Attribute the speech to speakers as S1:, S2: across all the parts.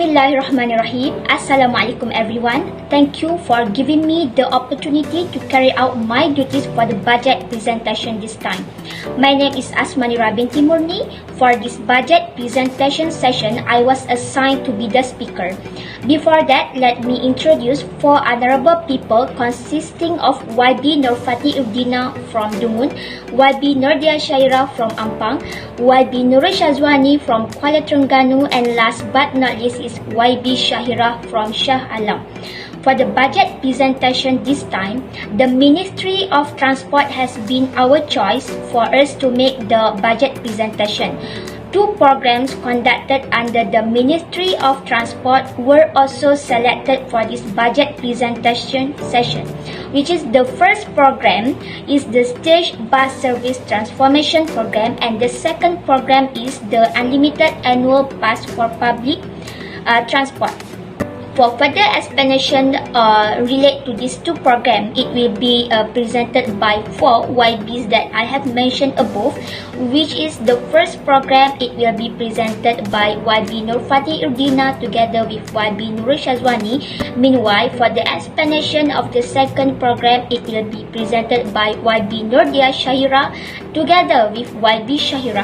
S1: Bismillahirrahmanirrahim. Assalamualaikum everyone. Thank you for giving me the opportunity to carry out my duties for the budget presentation this time. My name is Asmanira binti Murni. For this budget presentation session, I was assigned to be the speaker. Before that, let me introduce four honorable people consisting of YB Nurfati Urdina from Dungun, YB Nurdia Syaira from Ampang, YB Nurul Shazwani from Kuala Terengganu, and last but not least is YB Syahira from Shah Alam. For the budget presentation this time, the Ministry of Transport has been our choice for us to make the budget presentation. Two programs conducted under the Ministry of Transport were also selected for this budget presentation session, which is the first program is the Stage Bus Service Transformation Program, and the second program is the Unlimited Annual Pass for Public Transport. For further explanation relate to these two programs, it will be presented by four YBs that I have mentioned above, which is the first program, it will be presented by YB Nurfati Urdina together with YB Nurul Shazwani. Meanwhile, for the explanation of the second program, it will be presented by YB Nurdia Syahira together with YB Syahira.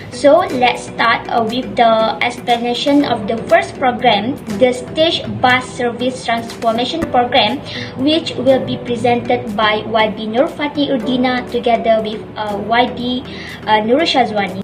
S1: So let's start with the explanation of the first program, the Stage Bus Service Transformation Program, which will be presented by YB Nurfati Urdina together with YB Nurul Shazwani.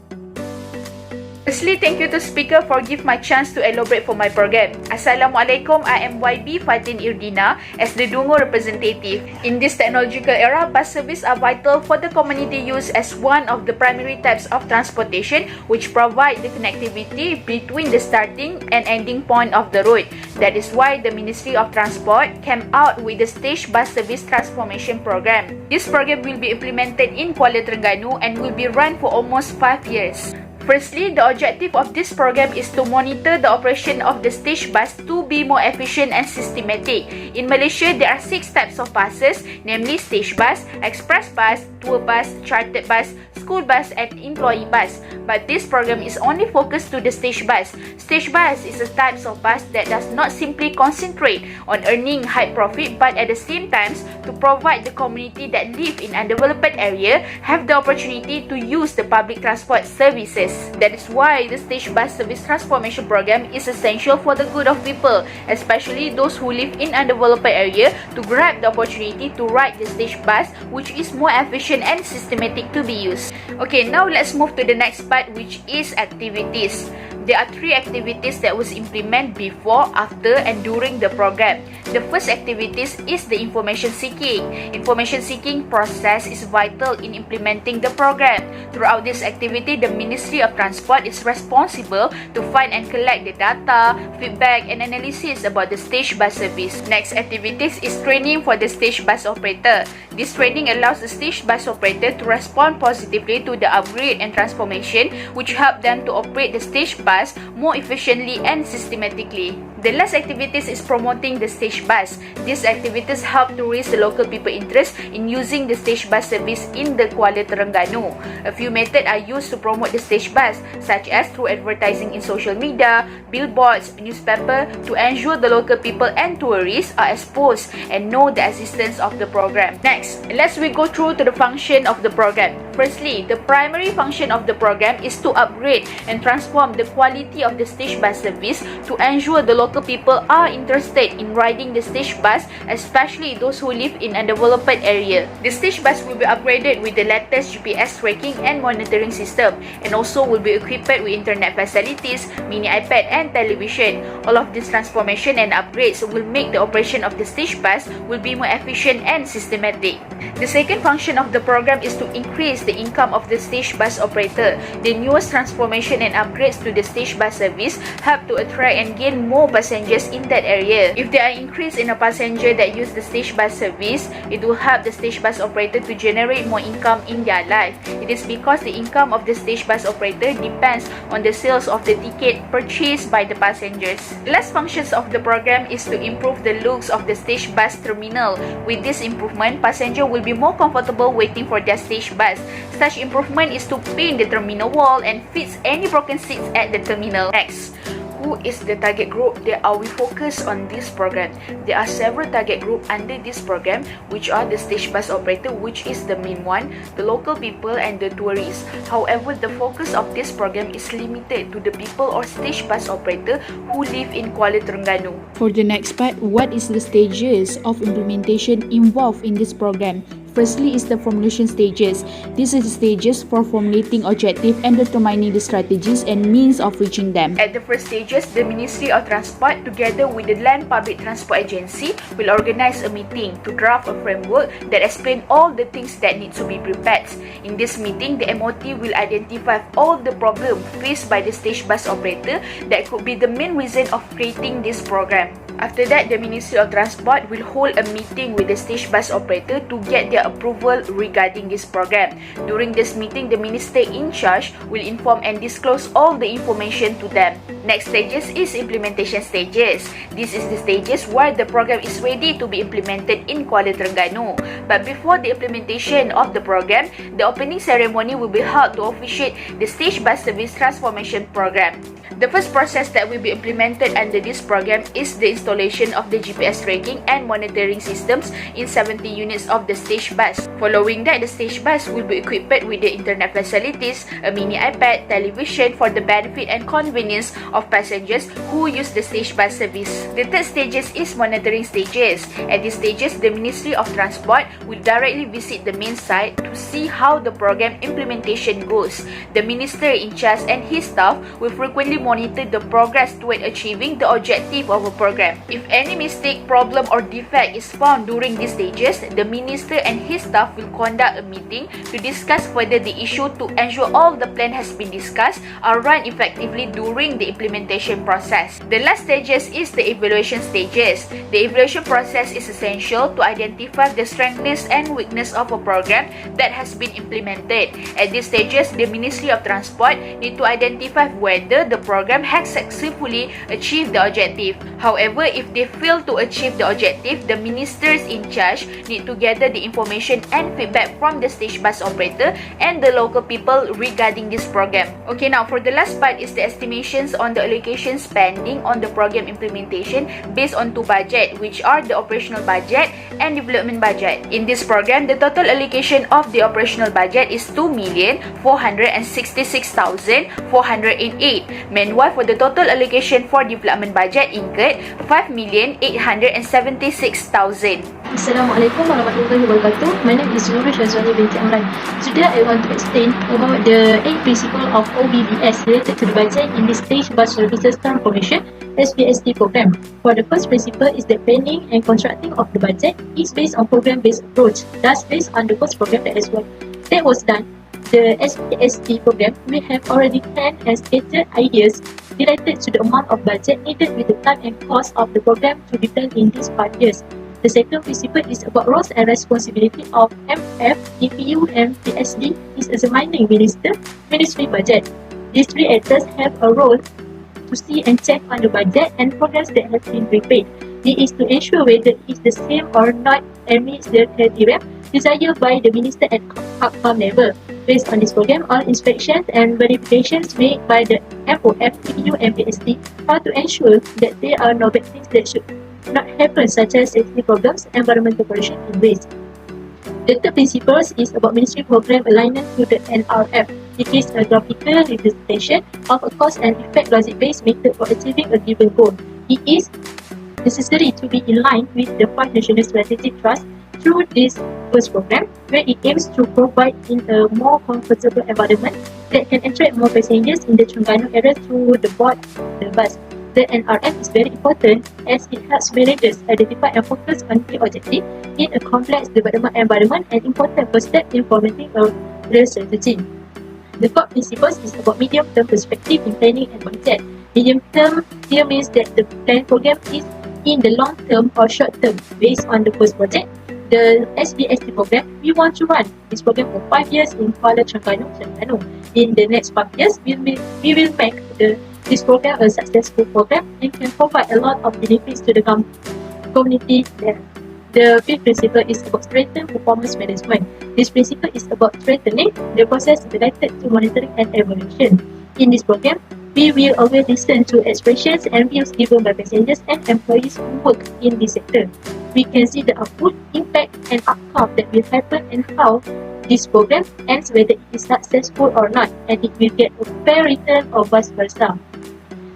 S2: Firstly, thank you to speaker for give my chance to elaborate for my program. Assalamualaikum, I am YB Fatin Urdina as the Dungu representative. In this technological era, bus service are vital for the community use as one of the primary types of transportation which provide the connectivity between the starting and ending point of the road. That is why the Ministry of Transport came out with the Stage Bus Service Transformation Program. This program will be implemented in Kuala Terengganu and will be run for almost 5 years. Firstly, the objective of this program is to monitor the operation of the stage bus to be more efficient and systematic. In Malaysia, there are 6 types of buses, namely stage bus, express bus, tour bus, chartered bus, school bus, and employee bus. But this program is only focused to the stage bus. Stage bus is a type of bus that does not simply concentrate on earning high profit, but at the same time to provide the community that live in undeveloped area have the opportunity to use the public transport services. That is why the Stage Bus Service Transformation Program is essential for the good of people, especially those who live in undeveloped area, to grab the opportunity to ride the stage bus, which is more efficient and systematic to be used. Okay, now let's move to the next part, which is activities. There are 3 activities that was implemented before, after, and during the program. The first activities is the information seeking. Information seeking process is vital in implementing the program. Throughout this activity, the Ministry of Transport is responsible to find and collect the data, feedback, and analysis about the stage bus service. Next activities is training for the stage bus operator. This training allows the stage bus operator to respond positively to the upgrade and transformation, which help them to operate the stage bus more efficiently and systematically. The last activities is promoting the stage bus. These activities help to raise the local people interest in using the stage bus service in the Kuala Terengganu. A few methods are used to promote the stage bus, such as through advertising in social media, billboards, newspaper, to ensure the local people and tourists are exposed and know the existence of the program. Next, let's go through to the function of the program. Firstly, the primary function of the program is to upgrade and transform the quality of the stage bus service to ensure the local people are interested in riding the stage bus, especially those who live in a developed area. The stage bus will be upgraded with the latest GPS tracking and monitoring system, and also will be equipped with internet facilities, mini iPad, and television. All of this transformation and upgrades will make the operation of the stage bus will be more efficient and systematic. The second function of the program is to increase the income of the stage bus operator. The newest transformation and upgrades to the stage bus service help to attract and gain more passengers in that area. If there are increase in a passenger that use the stage bus service, it will help the stage bus operator to generate more income in their life. It is because the income of the stage bus operator depends on the sales of the ticket purchased by the passengers. Last functions of the program is to improve the looks of the stage bus terminal. With this improvement, passenger will be more comfortable waiting for their stage bus. Such improvement is to paint the terminal wall and fix any broken seats at the terminal. Next, who is the target group that are we focus on this program. There are several target group under this program, which are the stage bus operator, which is the main one, the local people and the tourists. However, the focus of this program is limited to the people or stage bus operator who live in Kuala Terengganu.
S3: For the next part, what is the stages of implementation involved in this program? Firstly is the formulation stages. These are the stages for formulating objective and determining the strategies and means of reaching them.
S2: At the first stages, the Ministry of Transport together with the Land Public Transport Agency will organize a meeting to draft a framework that explain all the things that need to be prepared. In this meeting, the MOT will identify all the problems faced by the stage bus operator that could be the main reason of creating this program. After that, the Ministry of Transport will hold a meeting with the stage bus operator to get their approval regarding this program. During this meeting, the minister in charge will inform and disclose all the information to them. Next stages is implementation stages. This is the stages where the program is ready to be implemented in Kuala Terengganu. But before the implementation of the program, the opening ceremony will be held to officiate the stage bus service transformation program. The first process that will be implemented under this program is the installation of the GPS tracking and monitoring systems in 70 units of the stage bus. Following that, the stage bus will be equipped with the internet facilities, a mini iPad, television for the benefit and convenience of passengers who use the stage bus service. The third stages is monitoring stages. At these stages, the Ministry of Transport will directly visit the main site to see how the program implementation goes. The minister in charge and his staff will frequently monitor the progress toward achieving the objective of a program. If any mistake, problem or defect is found during these stages, the minister and his staff will conduct a meeting to discuss further the issue to ensure all the plan has been discussed are run effectively during the implementation process. The last stages is the evaluation stages. The evaluation process is essential to identify the strengths and weakness of a program that has been implemented. At these stages, the Ministry of Transport need to identify whether the program has successfully achieved the objective. However, if they fail to achieve the objective, the ministers in charge need to gather the information and feedback from the stage bus operator and the local people regarding this program. Okay, now for the last part is the estimations on the allocation spending on the program implementation based on two budget, which are the operational budget and development budget. In this program, the total allocation of the operational budget is 2,466,408. Meanwhile, for the total allocation for development budget incurred 5,876,000.
S4: Assalamualaikum warahmatullahi wabarakatuh. My name is Nurul Shazwani binti Amran. Today I want to explain about the 8 principles of OBBS related to the budget in the Stage Bus Services Transformation SBST program. For the first principle is the planning and constructing of the budget is based on program-based approach. Thus, based on the first program that was done, the SBST program, we have already planned and stated ideas related to the amount of budget needed with the time and cost of the program to be planned in these 5 years. The second principle is about roles and responsibility of MF, DPU, and PSD is examining ministry budget. These three actors have a role to see and check on the budget and progress that has been prepared. It is to ensure whether it is the same or not and meets the criteria desired by the minister at outcome level. Based on this program, all inspections and verifications made by the MOF, DPU, and PSD are to ensure that there are no bad things that should not happen, such as safety problems, environmental pollution, and waste. The third principle is about ministry program alignment to the NRF. It is a graphical representation of a cause and effect logic-based method for achieving a given goal. It is necessary to be in line with the 5 national strategic trusts through this first program, where it aims to provide in a more comfortable environment that can attract more passengers in the Terengganu area through the board the bus. The NRF is very important as it helps managers identify and focus on key objectives in a complex development environment and important first step in formulating a real strategy. The fourth principle is about medium-term perspective in planning and budget. Medium-term here means that the plan program is in the long-term or short-term. Based on the first project, the SBST program, we want to run this program for 5 years in Kuala Terengganu. In the next 5 years, we will make this program a successful program and can provide a lot of benefits to the community there. The fifth principle is about strengthened performance management. This principle is about strengthening the process related to monitoring and evaluation. In this program, We will always listen to expressions and views given by passengers and employees who work in this sector. We can see the output, impact and outcome that will happen and how this program ends, whether it is successful or not, and it will get a fair return or vice versa.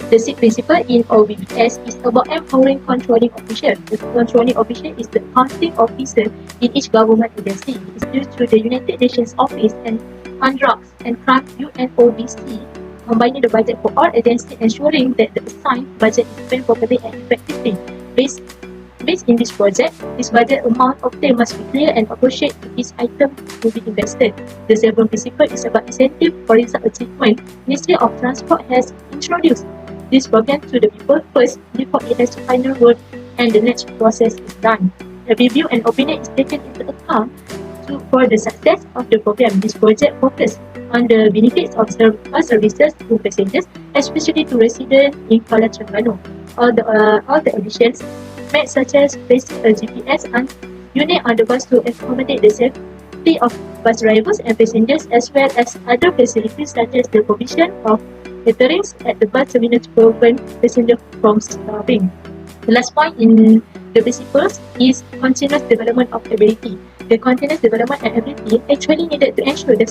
S4: The sixth principle in OBBS is about empowering controlling official. The controlling official is the accounting officer in each government agency. It is due to the United Nations Office and on Drugs and Crime UNODC, combining the budget for all agencies, ensuring that the assigned budget is spent properly and effectively. Based in this project, this budget amount obtained must be clear and appropriate to each item to be invested. The seventh principle is about incentive for result achievement. Ministry of Transport has introduced this program to the people first before it has final word and the next process is done. A review and opinion is taken into account for the success of the program. This project focuses on the benefits of services to passengers, especially to residents in Kuala Terengganu. All the additions made, such as placing a GPS unit on the bus to accommodate the safety of bus drivers and passengers, as well as other facilities such as the provision of caterings at the bus terminal to prevent passengers from starving. The last point in the principles is continuous development of ability. The continuous development and ability actually needed to ensure the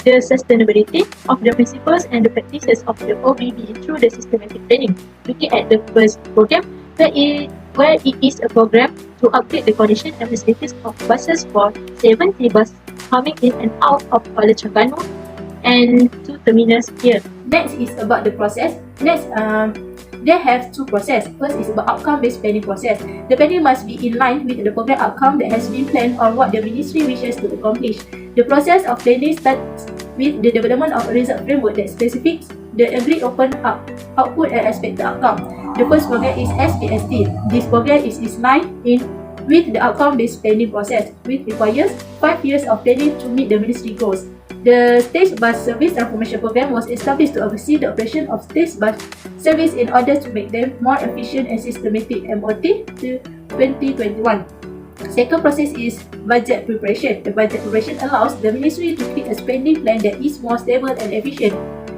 S4: sustainability of the principles and the practices of the OBB through the systematic training. Looking at the first program, where it is a program to upgrade the condition and facilities of buses for 70 buses coming in and out of Kuala Terengganu and 2 terminals here.
S5: Next is about the process. They have two processes. First is about outcome-based planning process. The planning must be in line with the program outcome that has been planned or what the ministry wishes to accomplish. The process of planning starts with the development of a result framework that specifies the agreed output and expected outcome. The first program is SPST. This program is in line with the outcome-based planning process, which requires 5 years of planning to meet the ministry goals. The State Bus Service Transformation Program was established to oversee the operation of state bus service in order to make them more efficient and systematic MOT to 2021. Second process is budget preparation. The budget preparation allows the ministry to create a spending plan that is more stable and efficient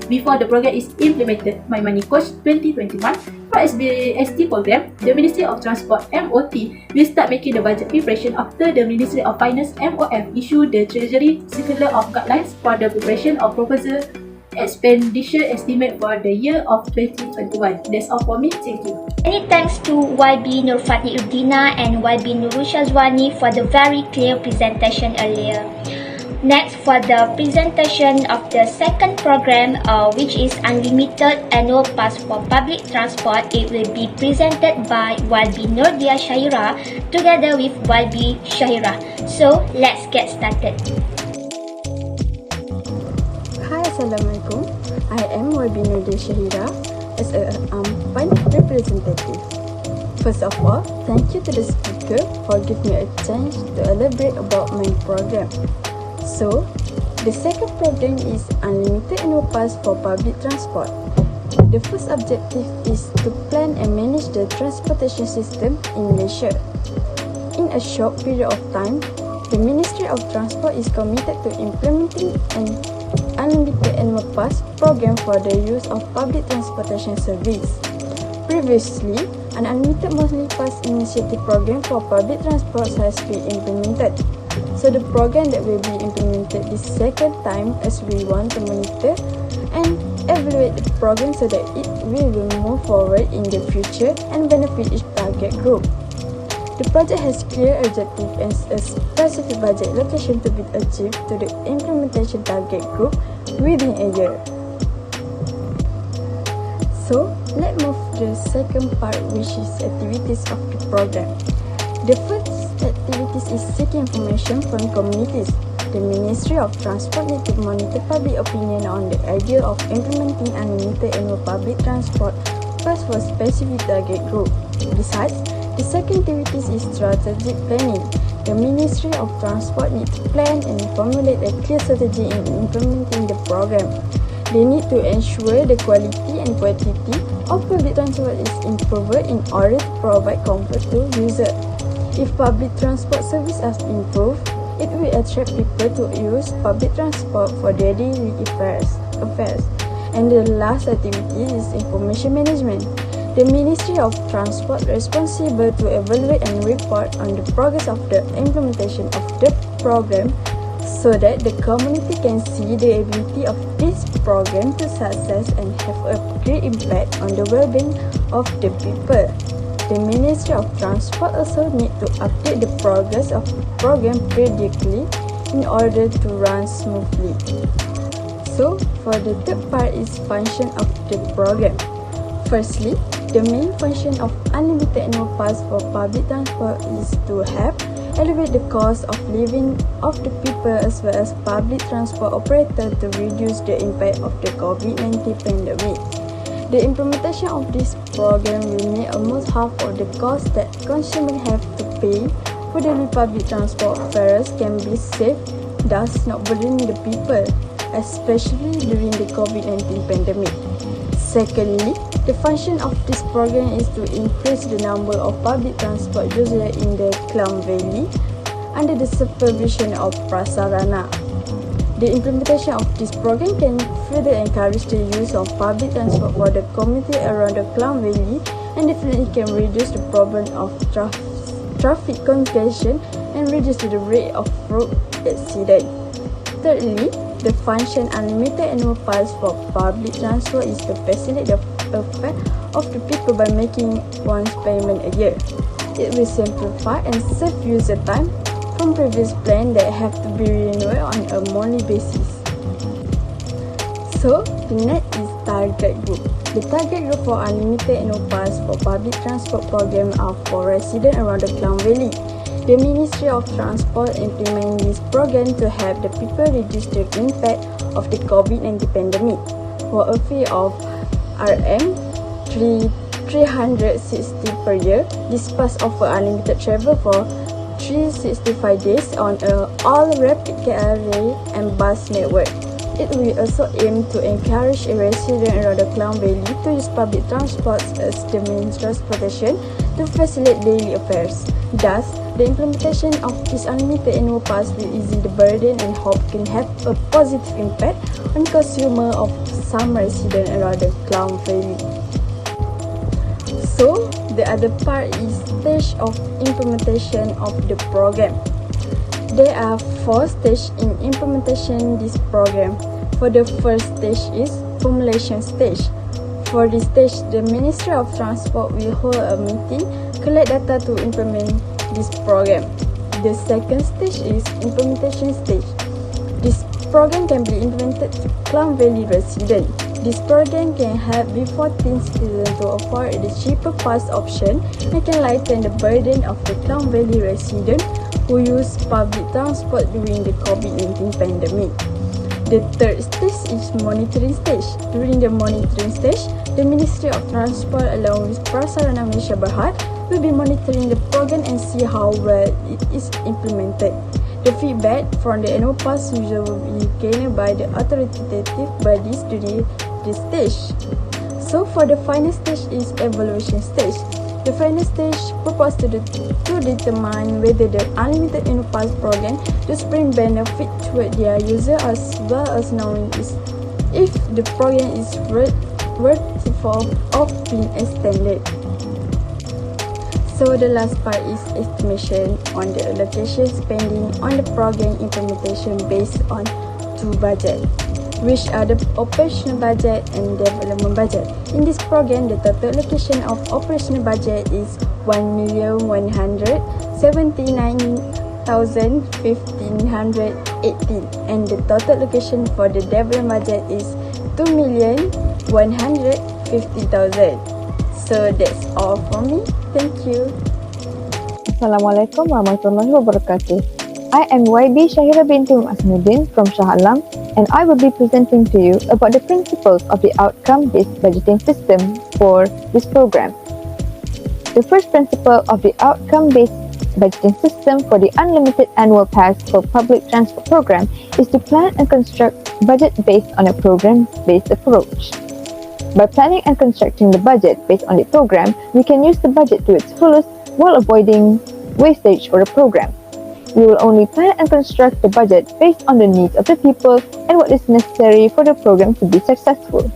S5: before the program is implemented. My Money Coach 2021. For SBST program, the Ministry of Transport MOT will start making the budget preparation after the Ministry of Finance MOF issue the Treasury Circular of Guidelines for the preparation of proposal expenditure estimate for the year of 2021. That's all for me. Thank you.
S1: Many thanks to YB Nurfati Urdina and YB Nurul Shazwani for the very clear presentation earlier. Next, for the presentation of the second program, which is Unlimited Annual Pass for Public Transport, it will be presented by YB Nordia Shahira together with YB Shahira. So, let's get started.
S6: Hi, Assalamualaikum. I am YB Nordia Shahira as a fund representative. First of all, thank you to the speaker for giving me a chance to elaborate about my program. So, the second program is Unlimited Annual Pass for Public Transport. The first objective is to plan and manage the transportation system in Malaysia. In a short period of time, the Ministry of Transport is committed to implementing an Unlimited Annual Pass program for the use of public transportation service. Previously, an Unlimited Monthly Pass initiative program for public transport has been implemented. So the program that will be implemented this second time, as we want to monitor and evaluate the program so that it will move forward in the future and benefit each target group. The project has clear objective and a specific budget location to be achieved to the implementation target group within a year. So let's move to the second part, which is activities of the program. The first activities is seeking information from communities. The Ministry of Transport need to monitor public opinion on the idea of implementing unlimited annual public transport first for specific target group. Besides, the second activities is strategic planning. The Ministry of Transport need to plan and formulate a clear strategy in implementing the program. They need to ensure the quality and quantity of public transport is improved in order to provide comfort to users. If public transport service is improved, it will attract people to use public transport for their daily affairs. And the last activity is information management. The Ministry of Transport responsible to evaluate and report on the progress of the implementation of the program so that the community can see the ability of this program to success and have a great impact on the well-being of the people. The Ministry of Transport also need to update the progress of the program periodically in order to run smoothly. So, for the third part is function of the program. Firstly, the main function of unlimited annual pass for public transport is to help elevate the cost of living of the people as well as public transport operator to reduce the impact of the COVID-19 pandemic. The implementation of this program will make almost half of the cost that consumers have to pay for the public transport fares can be saved, thus not burdening the people, especially during the COVID-19 pandemic. Secondly, the function of this program is to increase the number of public transport users in the Klang Valley under the supervision of Prasarana. The implementation of this program can further encourage the use of public transport for the community around the Klang Valley and definitely can reduce the problem of traffic congestion and reduce the rate of road accident. Thirdly, the function unlimited annual pass for public transport is to facilitate the affairs of the people by making one's payment a year. It will simplify and save user time from previous plans that have to be renewed on a monthly basis. So, the next is target group. The target group for unlimited annual pass for public transport program are for residents around the Klang Valley. The Ministry of Transport implement this program to help the people reduce the impact of the COVID-19 pandemic. For a fee of Rm360 per year, this pass offer unlimited travel for 365 days on all rapid KRA and bus network. It will also aim to encourage residents around the Klang Valley to use public transport as the main transportation to facilitate daily affairs. Thus, the implementation of this unlimited annual pass will ease the burden and hope can have a positive impact on consumer of some residents around the Klang Valley. So, the other part is stage of implementation of the program. There are 4 stages in implementation this program. For the first stage is formulation stage. For this stage, the Ministry of Transport will hold a meeting, collect data to implement this program. The second stage is implementation stage. This program can be implemented to Klang Valley residents. This program can help B14 citizens to afford the cheaper pass option and can lighten the burden of the Klang Valley residents who use public transport during the COVID-19 pandemic. The third stage is monitoring stage. During the monitoring stage, the Ministry of Transport along with Prasarana Malaysia Berhad will be monitoring the program and see how well it is implemented. The feedback from the annual pass user will be gained by the authoritative bodies during this stage. So for the final stage is evaluation stage. The final stage proposes to determine whether the unlimited annual pass program does bring benefit toward their user as well as knowing if the program is worthy of being extended. So the last part is estimation on the allocation spending on the program implementation based on 2 budget, which are the operational budget and development budget. In this program, the total allocation of operational budget is 1,179,1518 and the total allocation for the development budget is 2,150,000. So that's all from me. Thank you.
S7: Assalamualaikum warahmatullahi wabarakatuh. I am YB Shahira binti Asmuddin from Shah Alam, and I will be presenting to you about the principles of the outcome-based budgeting system for this program. The first principle of the outcome-based budgeting system for the unlimited annual pass for public transport program is to plan and construct budget based on a program-based approach. By planning and constructing the budget based on the program, we can use the budget to its fullest while avoiding wastage for the program. we will only plan and construct the budget based on the needs of the people and what is necessary for the program to be successful.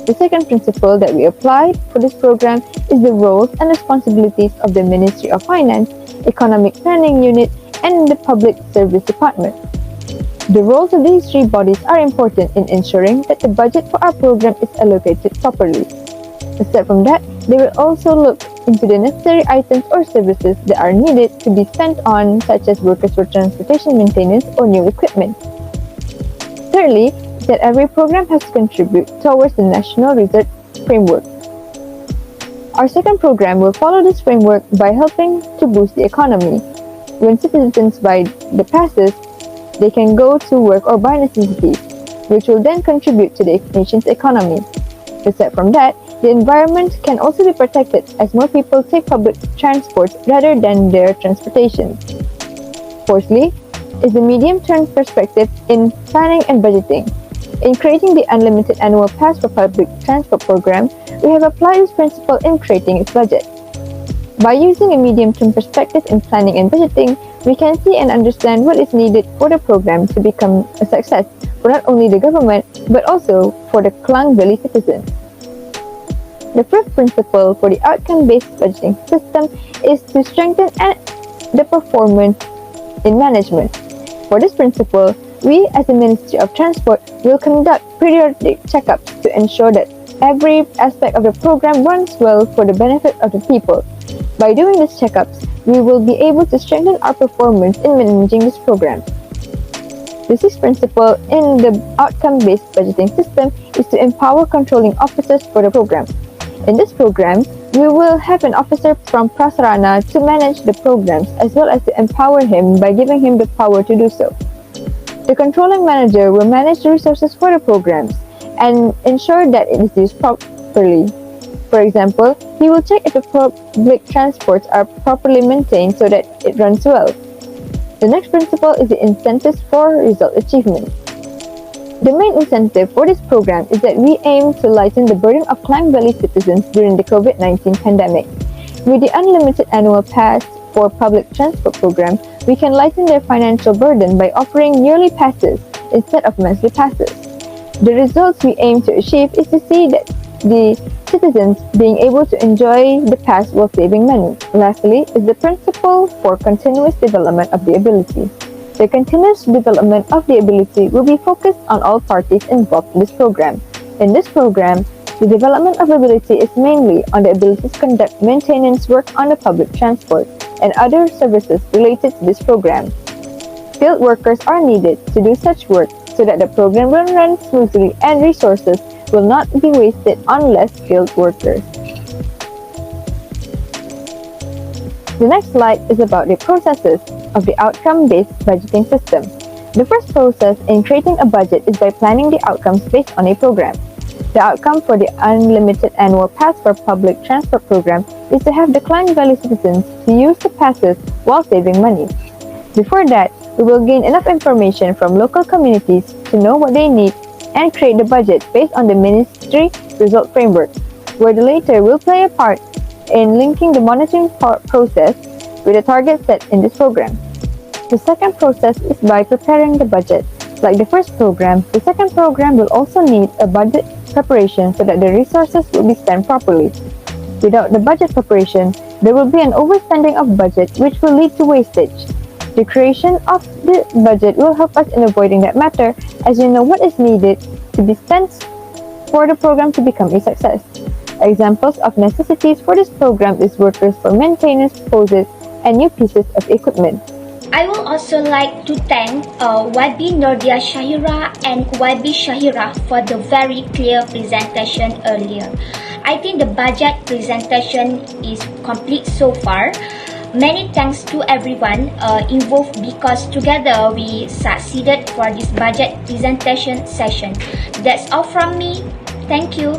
S7: The second principle that we applied for this program is the roles and responsibilities of the Ministry of Finance, Economic Planning Unit, and the Public Service Department. The roles of these three bodies are important in ensuring that the budget for our program is allocated properly. Aside from that, they will also look into the necessary items or services that are needed to be spent on, such as workers for transportation maintenance or new equipment. Thirdly, that every program has to contribute towards the National Research Framework. Our second program will follow this framework by helping to boost the economy. When citizens buy the passes, they can go to work or buy necessities, which will then contribute to the nation's economy. Aside from that, the environment can also be protected as more people take public transport rather than their transportation. Fourthly, is the medium-term perspective in planning and budgeting. In creating the Unlimited Annual Pass for Public Transport program, we have applied this principle in creating its budget. By using a medium-term perspective in planning and budgeting, we can see and understand what is needed for the program to become a success for not only the government, but also for the Klang Valley citizens. The fifth principle for the outcome-based budgeting system is to strengthen the performance in management. For this principle, we as the Ministry of Transport will conduct periodic checkups to ensure that every aspect of the program runs well for the benefit of the people. By doing these checkups, we will be able to strengthen our performance in managing this program. The sixth principle in the outcome-based budgeting system is to empower controlling officers for the program. In this program, we will have an officer from Prasarana to manage the programs as well as to empower him by giving him the power to do so. The controlling manager will manage the resources for the programs and ensure that it is used properly. For example, he will check if the public transports are properly maintained so that it runs well. The next principle is the incentives for result achievement. The main incentive for this program is that we aim to lighten the burden of Klang Valley citizens during the COVID-19 pandemic. With the Unlimited Annual Pass for Public Transport program, we can lighten their financial burden by offering yearly passes instead of monthly passes. The results we aim to achieve is to see that the citizens being able to enjoy the pass while saving money. Lastly is the principle for continuous development of the ability. The continuous development of the ability will be focused on all parties involved in this program. In this program, the development of ability is mainly on the ability to conduct maintenance work on the public transport and other services related to this program. Skilled workers are needed to do such work so that the program will run smoothly and resources will not be wasted on less skilled workers. The next slide is about the processes of the outcome-based budgeting system. The first process in creating a budget is by planning the outcomes based on a program. The outcome for the Unlimited Annual Pass for Public Transport program is to have the Klang Valley citizens to use the passes while saving money. Before that, we will gain enough information from local communities to know what they need and create the budget based on the Ministry Result Framework, where the latter will play a part in linking the monitoring process with the target set in this program. The second process is by preparing the budget. Like the first program, the second program will also need a budget preparation so that the resources will be spent properly. Without the budget preparation, there will be an overspending of budget which will lead to wastage. The creation of the budget will help us in avoiding that matter, as you know what is needed to be spent for the program to become a success. Examples of necessities for this program is workers for maintenance, poses, and new pieces of equipment.
S1: I would also like to thank YB Nordia Shahira and YB Shahira for the very clear presentation earlier. I think the budget presentation is complete so far. Many thanks to everyone involved because together we succeeded for this budget presentation session. That's all from me. Thank you.